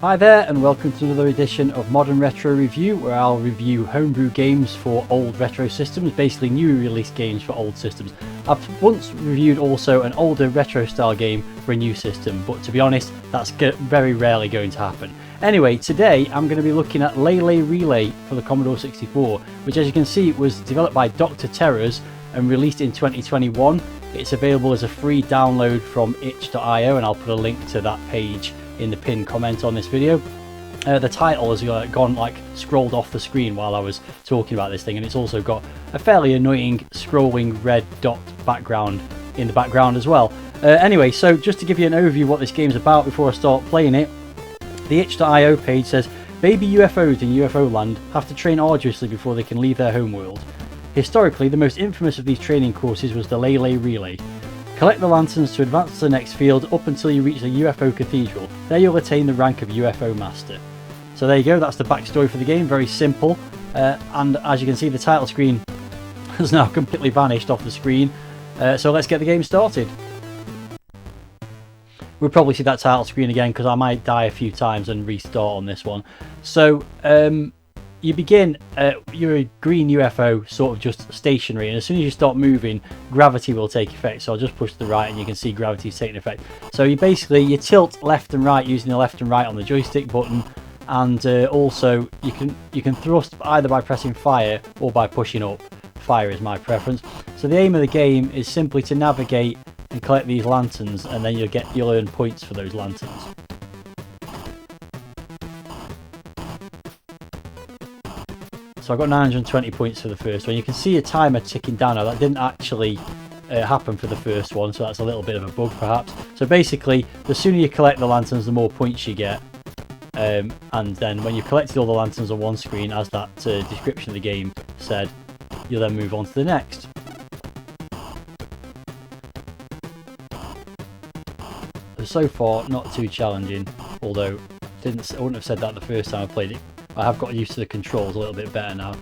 Hi there and welcome to another edition of Modern Retro Review, where I'll review homebrew games for old retro systems, basically new release games for old systems. I've once reviewed also an older retro style game for a new system, but to be honest that's very rarely going to happen. Anyway, today I'm going to be looking at Leilei Relay for the Commodore 64, which as you can see was developed by Dr. Terrors and released in 2021. It's available as a free download from itch.io, and I'll put a link to that page in the pinned comment on this video. The title has scrolled off the screen while I was talking about this thing, and it's also got a fairly annoying scrolling red dot background in the background as well. Anyway, so just to give you an overview of what this game's about before I start playing it, the itch.io page says, baby UFOs in UFO land have to train arduously before they can leave their homeworld. Historically, the most infamous of these training courses was the Leilei Relay. Collect the lanterns to advance to the next field up until you reach the UFO cathedral. There you'll attain the rank of UFO master. So there you go, that's the backstory for the game, very simple. And as you can see, the title screen has now completely vanished off the screen. So let's get the game started. We'll probably see that title screen again because I might die a few times and restart on this one. So you begin, you're a green UFO, sort of just stationary, and as soon as you start moving, gravity will take effect. So I'll just push to the right and you can see gravity's taking effect. So you tilt left and right using the left and right on the joystick button, and also you can thrust either by pressing fire or by pushing up. Fire is my preference. So the aim of the game is simply to navigate and collect these lanterns, and then you'll earn points for those lanterns. So I got 920 points for the first one. You can see a timer ticking down now. That didn't actually happen for the first one, so that's a little bit of a bug perhaps. So basically, the sooner you collect the lanterns, the more points you get. And then when you've collected all the lanterns on one screen, as that description of the game said, you'll then move on to the next. So far, not too challenging, although I wouldn't have said that the first time I played it. I have got used to the controls a little bit better now.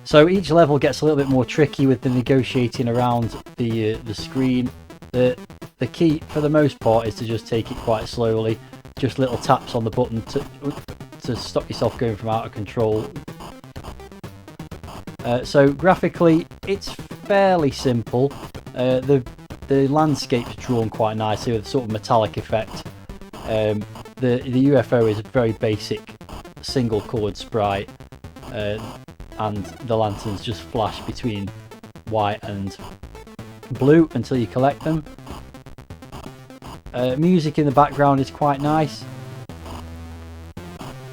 So each level gets a little bit more tricky with the negotiating around the screen. The key, for the most part, is to just take it quite slowly. Just little taps on the button to stop yourself going from out of control. So graphically, it's fairly simple. The landscape's drawn quite nicely with a sort of metallic effect. The UFO is a very basic single coloured sprite, and the lanterns just flash between white and blue until you collect them. Music in the background is quite nice.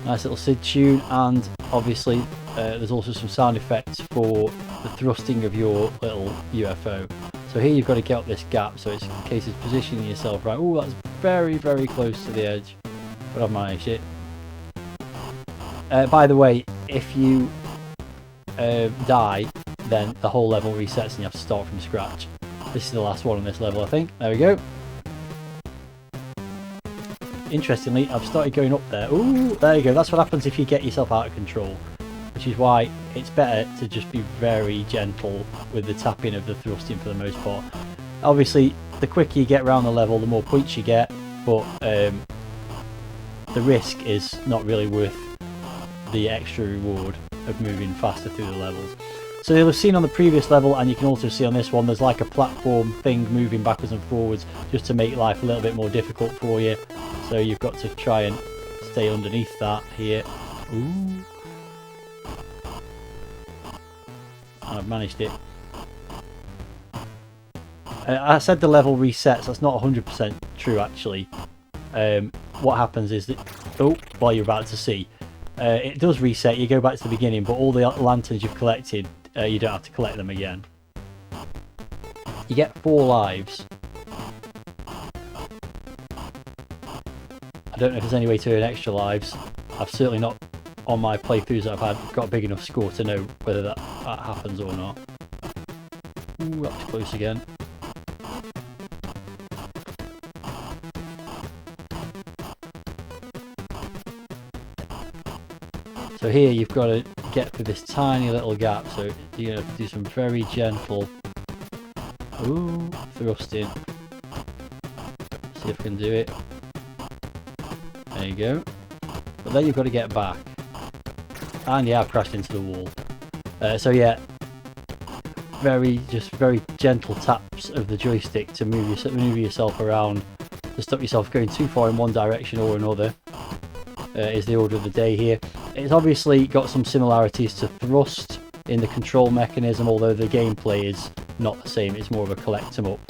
Nice little SID tune, and obviously there's also some sound effects for the thrusting of your little UFO. So here you've got to get up this gap, so it's in case it's positioning yourself right. Oh, that's very, very close to the edge, but I've managed it. By the way, if you die, then the whole level resets and you have to start from scratch. This is the last one on this level, I think. There we go. Interestingly, I've started going up there. Ooh, there you go. That's what happens if you get yourself out of control, which is why it's better to just be very gentle with the tapping of the thrusting for the most part. Obviously, the quicker you get around the level, the more points you get, but the risk is not really worth the extra reward of moving faster through the levels. So you'll have seen on the previous level, and you can also see on this one, there's like a platform thing moving backwards and forwards just to make life a little bit more difficult for you. So you've got to try and stay underneath that here. Ooh. And I've managed it. I said the level resets. That's not 100% true actually. What happens is that, well, you're about to see, it does reset. You go back to the beginning, but all the lanterns you've collected, you don't have to collect them again. You get 4 lives. I don't know if there's any way to earn extra lives. I've certainly not, on my playthroughs that I've had, got a big enough score to know whether that happens or not. Ooh, that's close again. So here you've got to get through this tiny little gap, so you have to do some very gentle thrusting. See if I can do it. There you go. but then you've got to get back. And yeah, I've crashed into the wall. So yeah, very gentle taps of the joystick to move yourself around, to stop yourself going too far in one direction or another, is the order of the day here. It's obviously got some similarities to Thrust in the control mechanism, although the gameplay is not the same. It's more of a collect 'em up,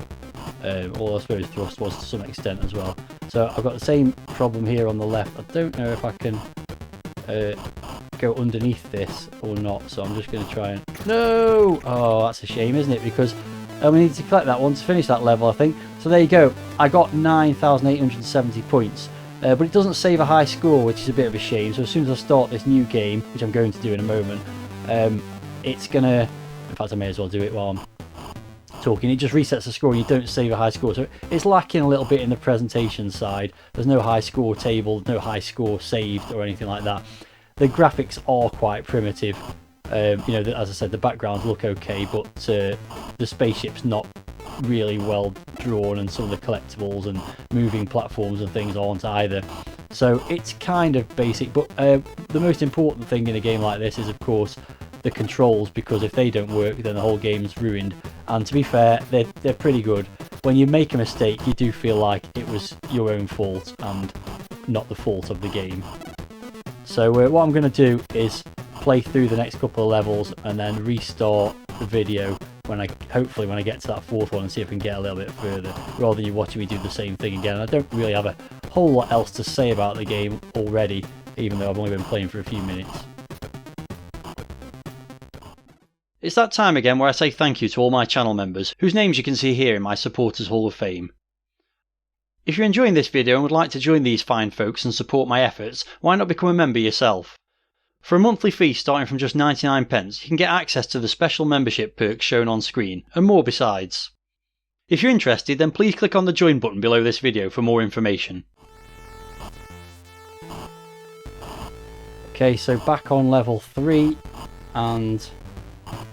although I suppose Thrust was to some extent as well. So I've got the same problem here on the left. I don't know if I can go underneath this or not, so I'm just going to try and... No! Oh, that's a shame, isn't it? Because we need to collect that one to finish that level, I think. So there you go. I got 9,870 points. But it doesn't save a high score, which is a bit of a shame. So as soon as I start this new game, which I'm going to do in a moment, it's going to... In fact, I may as well do it while I'm talking. It just resets the score and you don't save a high score. So it's lacking a little bit in the presentation side. There's no high score table, no high score saved or anything like that. The graphics are quite primitive. You know, as I said, the backgrounds look okay, but the spaceship's not really well drawn, and some of the collectibles and moving platforms and things aren't either. So it's kind of basic, but the most important thing in a game like this is, of course, the controls, because if they don't work, then the whole game's ruined. And to be fair, they're pretty good. When you make a mistake, you do feel like it was your own fault and not the fault of the game. So what I'm going to do is play through the next couple of levels and then restart the video hopefully when I get to that fourth one, and see if I can get a little bit further, rather than you watching me do the same thing again. I don't really have a whole lot else to say about the game already, even though I've only been playing for a few minutes. It's that time again where I say thank you to all my channel members, whose names you can see here in my Supporters Hall of Fame. If you're enjoying this video and would like to join these fine folks and support my efforts, why not become a member yourself? For a monthly fee starting from just 99p, you can get access to the special membership perks shown on screen, and more besides. If you're interested, then please click on the join button below this video for more information. Okay, so back on level 3 and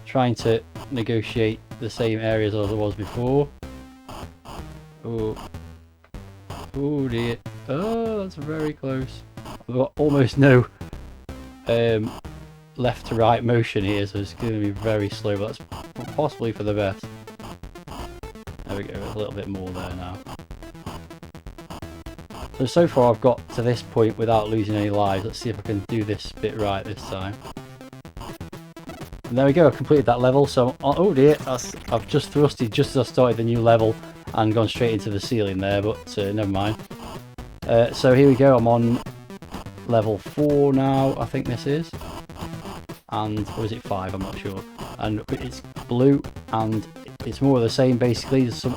trying to negotiate the same areas as I was before. Oh dear. Oh, that's very close. I've got almost no left to right motion here, so it's going to be very slow, but that's possibly for the best. There we go, a little bit more there now. So far I've got to this point without losing any lives. Let's see if I can do this bit right this time. And there we go, I've completed that level. So, oh dear, I've just thrusted just as I started the new level and gone straight into the ceiling there, but never mind. So here we go, I'm on level 4 now, I think this is. And, or is it 5? I'm not sure. And it's blue, and it's more of the same basically. There's some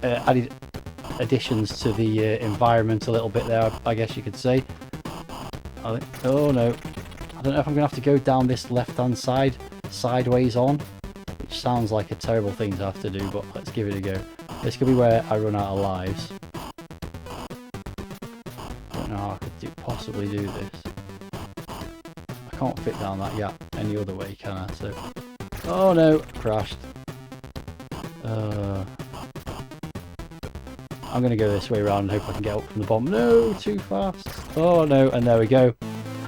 added additions to the environment a little bit there, I guess you could say. Oh no, I don't know if I'm going to have to go down this left-hand side, sideways on, which sounds like a terrible thing to have to do, but let's give it a go. This could be where I run out of lives. I don't know how I could possibly do this. I can't fit down that gap any other way, can I? So, oh no, crashed. I'm going to go this way around and hope I can get up from the bottom. No, too fast. Oh no, and there we go.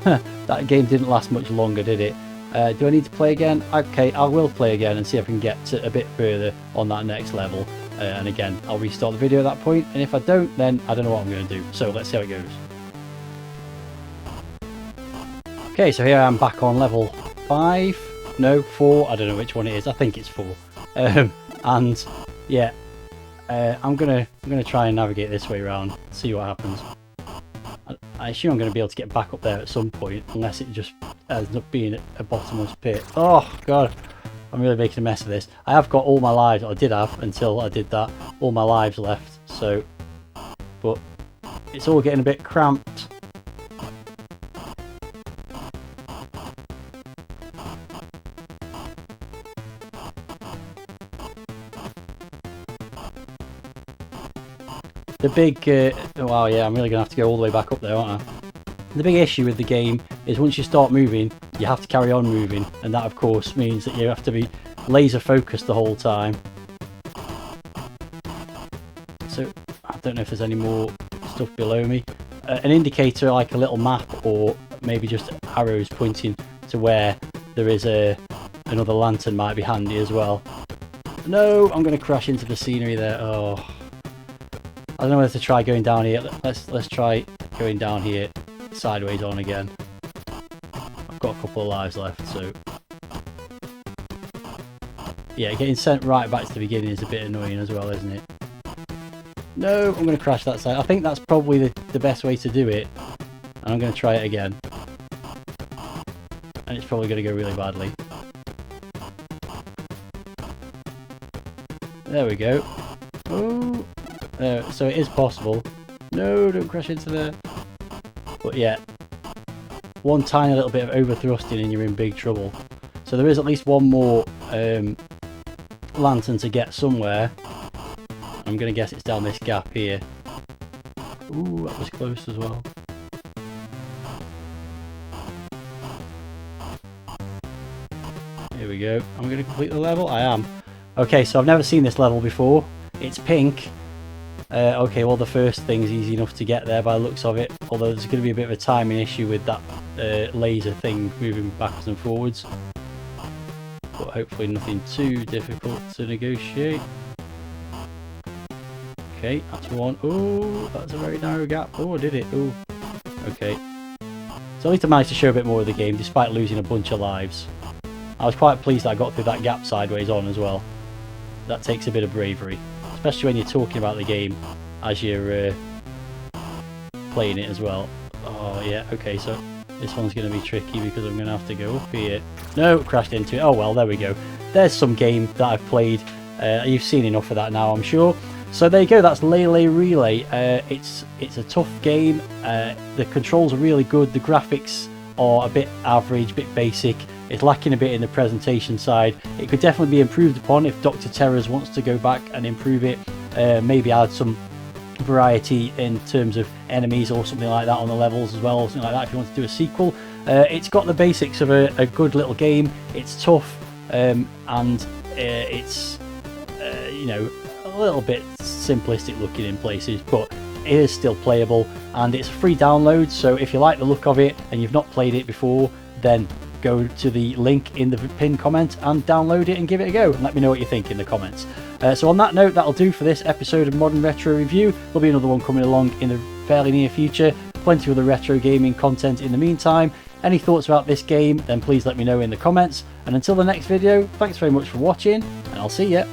That game didn't last much longer, did it? Do I need to play again? Okay, I will play again and see if I can get to a bit further on that next level. And again, I'll restart the video at that point, and if I don't, then I don't know what I'm going to do. So let's see how it goes. Okay, so here I am back on level 5. No, 4. I don't know which one it is. I think it's 4. And yeah, I'm gonna try and navigate this way around, see what happens. I assume I'm going to be able to get back up there at some point, unless it just ends up being a bottomless pit. Oh god, I'm really making a mess of this. I have got all my lives, or I did have until I did that, all my lives left, so, but it's all getting a bit cramped. The big, wow, yeah, I'm really going to have to go all the way back up there, aren't I? The big issue with the game is once you start moving, you have to carry on moving, and that of course means that you have to be laser focused the whole time. So, I don't know if there's any more stuff below me. an indicator like a little map, or maybe just arrows pointing to where there is another lantern might be handy as well. No, I'm going to crash into the scenery there. Oh, I don't know whether to try going down here. Let's try going down here sideways on again. I've got a couple of lives left, so yeah, getting sent right back to the beginning is a bit annoying as well, isn't it? No, I'm going to crash that side. I think that's probably the best way to do it, and I'm going to try it again, and it's probably going to go really badly. There we go. Oh, so it is possible. No, don't crash into there. But yeah, one tiny little bit of overthrusting and you're in big trouble. So there is at least one more lantern to get somewhere. I'm going to guess it's down this gap here. Ooh, that was close as well. Here we go. I'm going to complete the level. I am. Okay, so I've never seen this level before. It's pink. Okay, well the first thing's easy enough to get there by the looks of it. Although there's going to be a bit of a timing issue with that laser thing moving backwards and forwards. But hopefully nothing too difficult to negotiate. Okay, that's one. Oh, that's a very narrow gap. Oh, I did it. Oh, okay. So at least I managed to show a bit more of the game despite losing a bunch of lives. I was quite pleased that I got through that gap sideways on as well. That takes a bit of bravery, especially when you're talking about the game as you're playing it as well. Oh yeah, okay, so this one's going to be tricky because I'm going to have to go up here. No, crashed into it. Oh well, there we go. There's some game that I've played. You've seen enough of that now, I'm sure. So there you go, that's Leilei Relay. It's a tough game. The controls are really good. The graphics are a bit average, a bit basic. It's lacking a bit in the presentation side. It could definitely be improved upon if Dr. Terrors wants to go back and improve it. Maybe add some variety in terms of enemies or something like that on the levels as well, or something like that if you want to do a sequel. It's got the basics of a good little game. It's tough and it's you know, a little bit simplistic looking in places, but it is still playable, and it's a free download. So if you like the look of it and you've not played it before, then go to the link in the pinned comment and download it and give it a go, and let me know what you think in the comments. So on that note, that'll do for this episode of Modern Retro Review. There'll be another one coming along in the fairly near future. Plenty of other retro gaming content in the meantime. Any thoughts about this game, then please let me know in the comments. And until the next video, thanks very much for watching, and I'll see ya.